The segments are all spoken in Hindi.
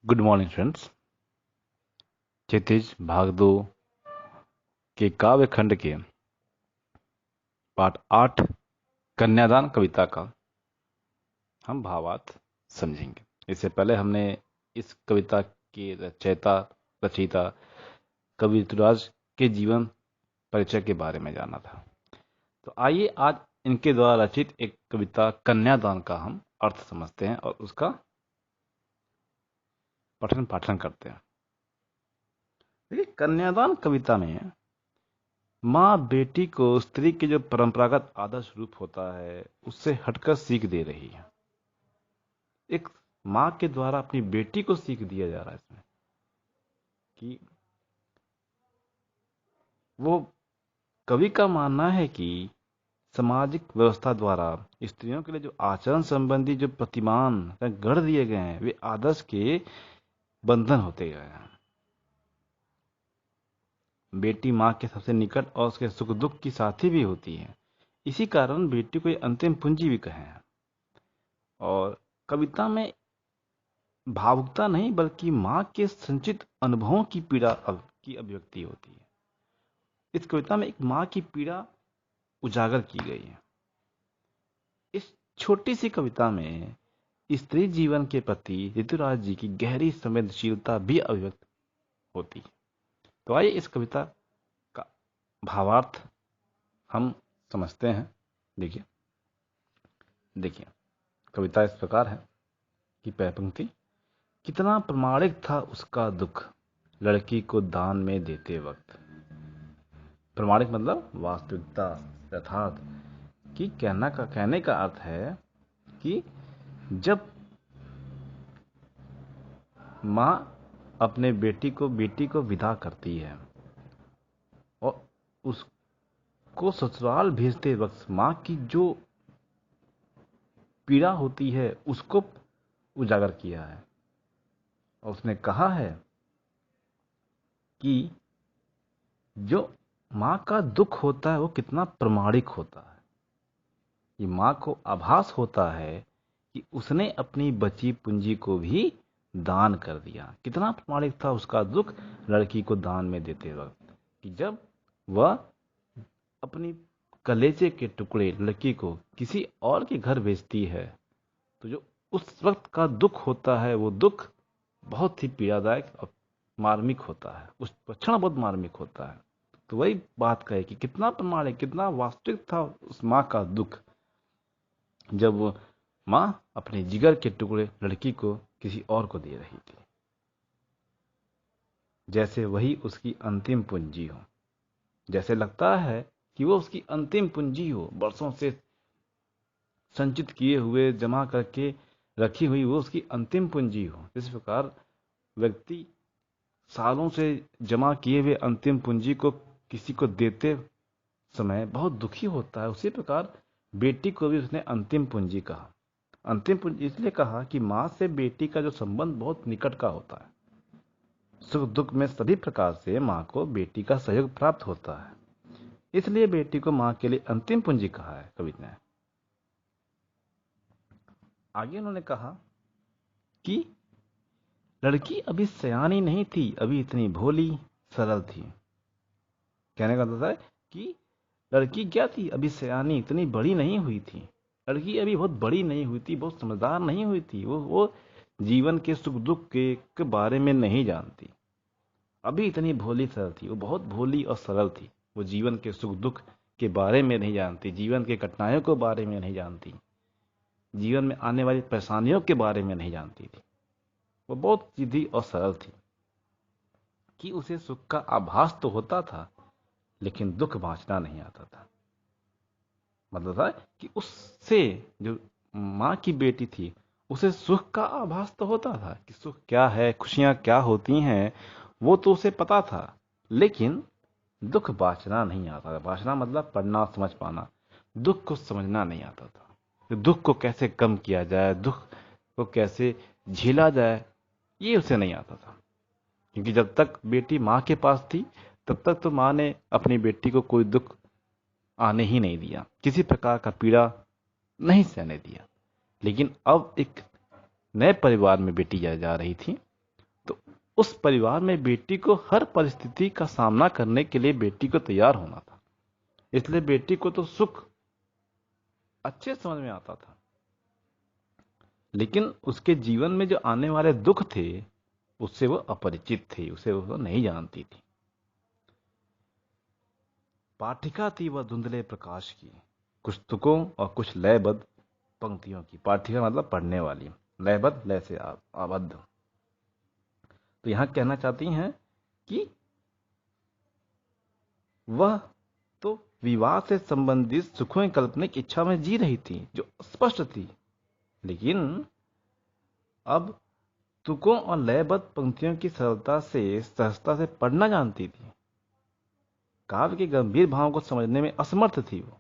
Good morning friends. क्षितिज भाग 2 के काव्य खंड के पाठ 8 कन्यादान कविता का हम भावार्थ समझेंगे। इससे पहले हमने इस कविता के रचयिता कवि ऋतुराज के जीवन परिचय के बारे में जाना था। तो आइए आज इनके द्वारा रचित एक कविता कन्यादान का हम अर्थ समझते हैं और उसका पठन पाठन करते हैं। देखिए, कन्यादान कविता में माँ बेटी को स्त्री के जो परंपरागत आदर्श रूप होता है उससे हटकर सीख दे रही है। एक माँ के द्वारा अपनी बेटी को सीख दिया जा रहा है इसमें कि वो कवि का मानना है कि सामाजिक व्यवस्था द्वारा स्त्रियों के लिए जो आचरण संबंधी जो प्रतिमान गढ़ दिए गए हैं वे आदर्श के बंधन होते गए हैं। बेटी माँ के सबसे निकट और उसके सुख दुख की साथी भी होती है। इसी कारण बेटी को ये अंतिम पूंजी भी कहे हैं। और कविता में भावुकता नहीं बल्कि माँ के संचित अनुभवों की पीड़ा की अभिव्यक्ति होती है। इस कविता में एक माँ की पीड़ा उजागर की गई है। इस छोटी सी कविता में स्त्री जीवन के प्रति ऋतुराज जी की गहरी संवेदनशीलता भी अभिव्यक्त होती है। तो आइए इस कविता का भावार्थ हम समझते हैं। देखिए कविता इस प्रकार है कि पहली पंक्ति, कितना प्रामाणिक था उसका दुख लड़की को दान में देते वक्त। प्रामाणिक मतलब वास्तविकता, यथार्थ कि कहने का अर्थ है कि जब माँ अपने बेटी को विदा करती है और उसको ससुराल भेजते वक्त माँ की जो पीड़ा होती है उसको उजागर किया है। और उसने कहा है कि जो माँ का दुख होता है वो कितना प्रामाणिक होता है। ये माँ को आभास होता है कि उसने अपनी बची पूंजी को भी दान कर दिया। कितना प्रामाणिक था उसका दुख लड़की को दान में देते वक्त कि जब वह अपनी कलेजे के टुकड़े लड़की को किसी और के घर भेजती है तो जो उस वक्त का दुख होता है वो दुख बहुत ही पीड़ादायक और मार्मिक होता है। उस क्षण बहुत मार्मिक होता है। तो वही बात कहे कि कितना प्रामाणिक, कितना वास्तविक था उस माँ का दुख जब वो माँ अपने जिगर के टुकड़े लड़की को किसी और को दे रही थी, जैसे वही उसकी अंतिम पूंजी हो। जैसे लगता है कि वो उसकी अंतिम पूंजी हो, बरसों से संचित किए हुए जमा करके रखी हुई वो उसकी अंतिम पूंजी हो। इस प्रकार व्यक्ति सालों से जमा किए हुए अंतिम पूंजी को किसी को देते समय बहुत दुखी होता है। उसी प्रकार बेटी को भी उसने अंतिम पूंजी कहा। अंतिम पूंजी इसलिए कहा कि माँ से बेटी का जो संबंध बहुत निकट का होता है। सुख दुख में सभी प्रकार से माँ को बेटी का सहयोग प्राप्त होता है, इसलिए बेटी को माँ के लिए अंतिम पूंजी कहा है कवि ने। आगे उन्होंने कहा कि लड़की अभी सयानी नहीं थी, अभी इतनी भोली सरल थी। कहने का मतलब है कि लड़की क्या थी, अभी सयानी इतनी बड़ी नहीं हुई थी। लड़की अभी बहुत बड़ी नहीं हुई थी, बहुत समझदार नहीं हुई थी। वो जीवन के सुख दुख के बारे में नहीं जानती। अभी इतनी भोली सरल थी, वो बहुत भोली और सरल थी। वो जीवन के सुख दुख के बारे में नहीं जानती, जीवन के कठिनाइयों के बारे में नहीं जानती, जीवन में आने वाली परेशानियों के बारे में नहीं जानती थी। वो बहुत सीधी और सरल थी कि उसे सुख का आभास तो होता था लेकिन दुख बांचना नहीं आता था। मतलब था कि उससे जो माँ की बेटी थी उसे सुख का आभास तो होता था कि सुख क्या है, खुशियां क्या होती हैं, वो तो उसे पता था, लेकिन दुख बांचना नहीं आता था। बांचना मतलब पढ़ना समझ पाना। दुख को समझना नहीं आता था। तो दुख को कैसे कम किया जाए, दुख को कैसे झेला जाए, ये उसे नहीं आता था। क्योंकि जब तक बेटी माँ के पास थी तब तक तो माँ ने अपनी बेटी को कोई दुख आने ही नहीं दिया, किसी प्रकार का पीड़ा नहीं सहने दिया। लेकिन अब एक नए परिवार में बेटी जा रही थी उस परिवार में बेटी को हर परिस्थिति का सामना करने के लिए बेटी को तैयार होना था। इसलिए बेटी को तो सुख अच्छे समझ में आता था, लेकिन उसके जीवन में जो आने वाले दुख थे उससे वो अपरिचित थी, उसे वो नहीं जानती थी। पाठिका थी वह धुंधले प्रकाश की, कुछ तुकों और कुछ लयबद्ध पंक्तियों की। पाठिका मतलब पढ़ने वाली, लयबद्ध लय से आबद्ध। तो यहां कहना चाहती हैं कि वह तो विवाह से संबंधित सुखों की काल्पनिक इच्छा में जी रही थी जो स्पष्ट थी, लेकिन अब तुकों और लयबद्ध पंक्तियों की सरलता से सहजता से पढ़ना जानती थी। काव्य के गंभीर भावों को समझने में असमर्थ थी वो।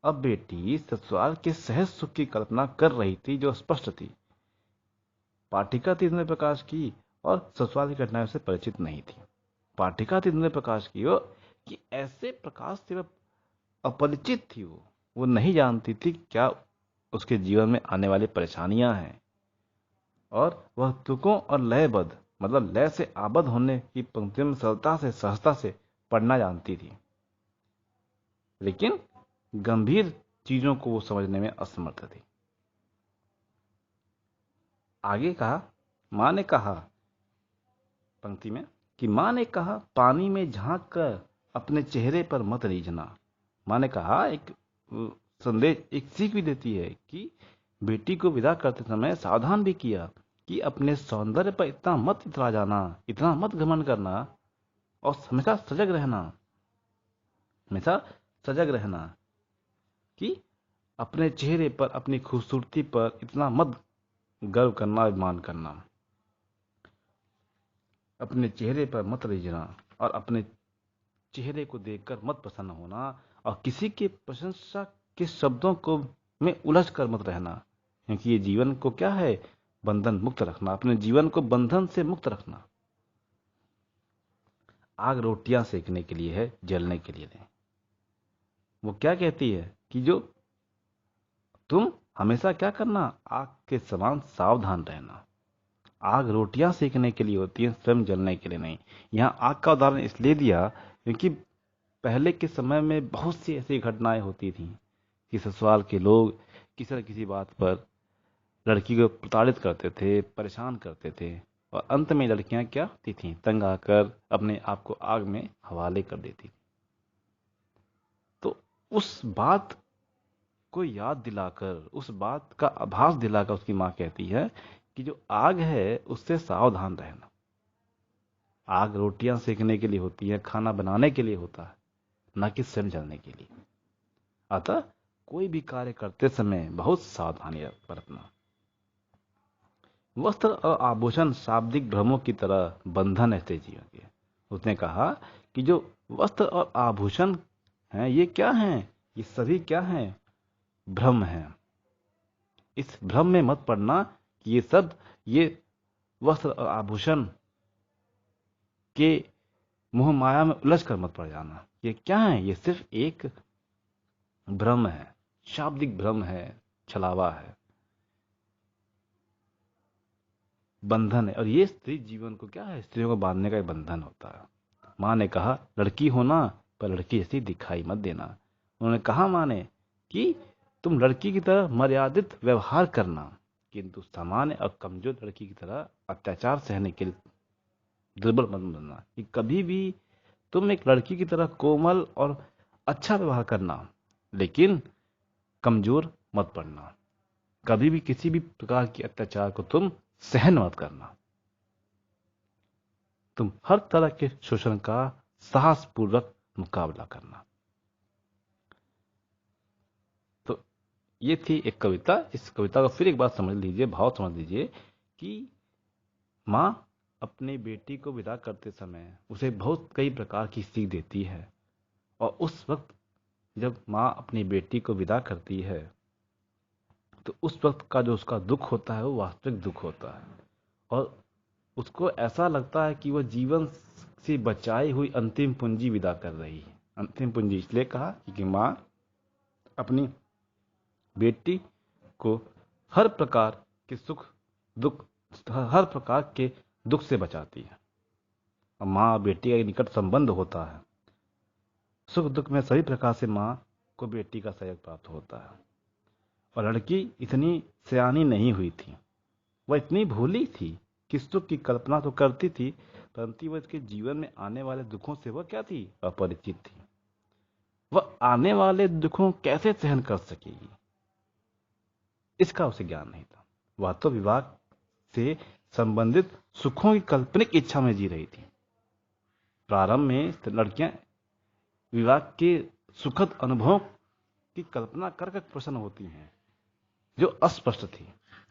अब बेटी ससुराल के सहज सुख की कल्पना कर रही थी जो स्पष्ट थी। पाठिका थी इतने प्रकाश की और ससुराल की घटनाओं से परिचित नहीं थी। पाठिका थी इतने प्रकाश की वो कि ऐसे प्रकाश से वह अपरिचित थी। वो नहीं जानती थी क्या उसके जीवन में आने वाली परेशानियां हैं, और वह तुकों और लयबद्ध मतलब लय से आबद्ध होने की पंक्तियों में सरलता से सहजता से पढ़ना जानती थी, लेकिन गंभीर चीजों को वो समझने में असमर्थ थी। आगे कहा, मां ने कहा पंक्ति में कि मां ने कहा पानी में झांक कर अपने चेहरे पर मत रीझना। मां ने कहा एक संदेश, एक सीख भी देती है कि बेटी को विदा करते समय सावधान भी किया कि अपने सौंदर्य पर इतना मत इतरा जाना, इतना मत घमंड करना, और हमेशा सजग रहना, हमेशा सजग रहना कि अपने चेहरे पर, अपनी खूबसूरती पर इतना मत गर्व करना, अभिमान करना, अपने चेहरे पर मत रीझना और अपने चेहरे को देखकर मत प्रसन्न होना, और किसी के प्रशंसा के शब्दों को में उलझ कर मत रहना, क्योंकि ये जीवन को क्या है, बंधन मुक्त रखना, अपने जीवन को बंधन से मुक्त रखना। आग रोटियां सेकने के लिए है, जलने के लिए नहीं। वो क्या कहती है कि जो तुम हमेशा क्या करना, आग के समान सावधान रहना। आग रोटियां सेकने के लिए होती है, स्वयं जलने के लिए नहीं। यहां आग का उदाहरण इसलिए दिया क्योंकि पहले के समय में बहुत सी ऐसी घटनाएं होती थी कि ससुराल के लोग किसी न किसी बात पर लड़की को प्रताड़ित करते थे, परेशान करते थे, और अंत में लड़कियां क्या होती थीं, तंग आकर अपने आप को आग में हवाले कर देती। तो उस बात को याद दिलाकर, उस बात का आभास दिलाकर उसकी मां कहती है कि जो आग है उससे सावधान रहना। आग रोटियां सेकने के लिए होती है, खाना बनाने के लिए होता है, न कि स्वयं जलने के लिए। अतः कोई भी कार्य करते समय बहुत सावधानी बरतना। वस्त्र और आभूषण शाब्दिक भ्रमों की तरह बंधन ऐसे जीवन के। उसने कहा कि जो वस्त्र और आभूषण हैं ये क्या हैं, ये सभी क्या हैं, भ्रम है। इस भ्रम में मत पड़ना कि ये सब, ये वस्त्र और आभूषण के मोह माया में उलझ कर मत पड़ जाना। ये क्या है, ये सिर्फ एक भ्रम है, शाब्दिक भ्रम है, छलावा है, बंधन है। और ये स्त्री जीवन को क्या है, स्त्रियों को बांधने का एक बंधन होता है। मां ने कहा लड़की होना पर लड़की जैसी दिखाई मत देना। उन्होंने कहा मां ने कि तुम लड़की की तरह मर्यादित व्यवहार करना, किंतु सामान्य और कमजोर लड़की की तरह अत्याचार सहने के लिए दुर्बल मत बनना। कि कभी भी तुम एक लड़की की तरह कोमल और अच्छा व्यवहार करना, लेकिन कमजोर मत पड़ना। कभी भी किसी भी प्रकार के अत्याचार को तुम सहन मत करना। तुम हर तरह के शोषण का साहसपूर्वक मुकाबला करना। तो ये थी एक कविता। इस कविता को फिर एक बार समझ लीजिए, भाव समझ लीजिए कि मां अपनी बेटी को विदा करते समय उसे बहुत कई प्रकार की सीख देती है, और उस वक्त जब मां अपनी बेटी को विदा करती है तो उस वक्त का जो उसका दुख होता है वो वास्तविक दुख होता है, और उसको ऐसा लगता है कि वह जीवन से बचाई हुई अंतिम पूंजी विदा कर रही है। अंतिम पूंजी इसलिए कहा क्योंकि मां अपनी बेटी को हर प्रकार के सुख दुख, हर प्रकार के दुख से बचाती है। और माँ बेटी का एक निकट संबंध होता है। सुख दुख में सभी प्रकार से माँ को बेटी का सहयोग प्राप्त होता है। और लड़की इतनी सयानी नहीं हुई थी, वह इतनी भोली थी कि सुख की कल्पना तो करती थी, परंतु वह इसके जीवन में आने वाले दुखों से वह क्या थी, अपरिचित थी। वह आने वाले दुखों कैसे सहन कर सकेगी, इसका उसे ज्ञान नहीं था। वह तो विवाह से संबंधित सुखों की काल्पनिक इच्छा में जी रही थी। प्रारंभ में लड़कियां विवाह के सुखद अनुभवों की कल्पना कर प्रसन्न होती हैं, जो अस्पष्ट थी,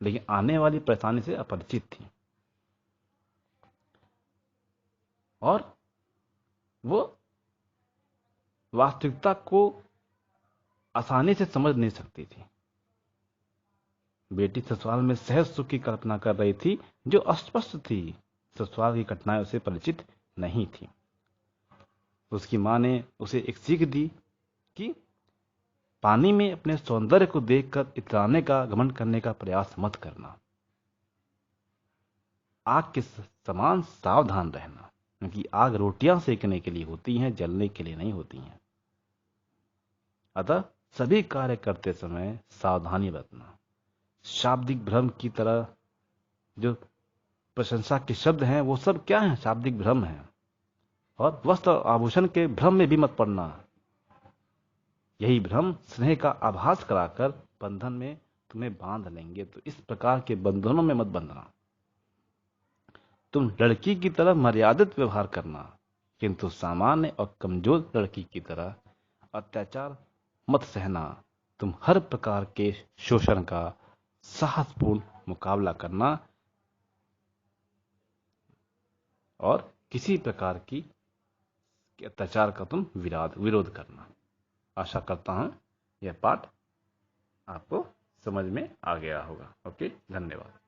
लेकिन आने वाली परेशानी से अपरिचित थी। और वो वास्तविकता को आसानी से समझ नहीं सकती थी। बेटी ससुराल में सहज सुख की कल्पना कर रही थी, जो अस्पष्ट थी। ससुराल की घटनाएं उसे परिचित नहीं थी। उसकी मां ने उसे एक सीख दी कि पानी में अपने सौंदर्य को देखकर इतराने का, घमंड करने का प्रयास मत करना। आग के समान सावधान रहना, क्योंकि आग रोटियां सेकने के लिए होती हैं, जलने के लिए नहीं होती हैं। अतः सभी कार्य करते समय सावधानी बरतना। शाब्दिक भ्रम की तरह जो प्रशंसा के शब्द हैं, वो सब क्या हैं, शाब्दिक भ्रम हैं। और वस्त्र आभूषण के भ्रम में भी मत पड़ना। यही भ्रम स्नेह का आभास कराकर बंधन में तुम्हें बांध लेंगे, तो इस प्रकार के बंधनों में मत बंधना। तुम लड़की की तरह मर्यादित व्यवहार करना, किंतु सामान्य और कमजोर लड़की की तरह अत्याचार मत सहना। तुम हर प्रकार के शोषण का साहसपूर्ण मुकाबला करना और किसी प्रकार की अत्याचार का तुम विरोध करना। आशा करता हूं यह पाठ आपको समझ में आ गया होगा। ओके, धन्यवाद।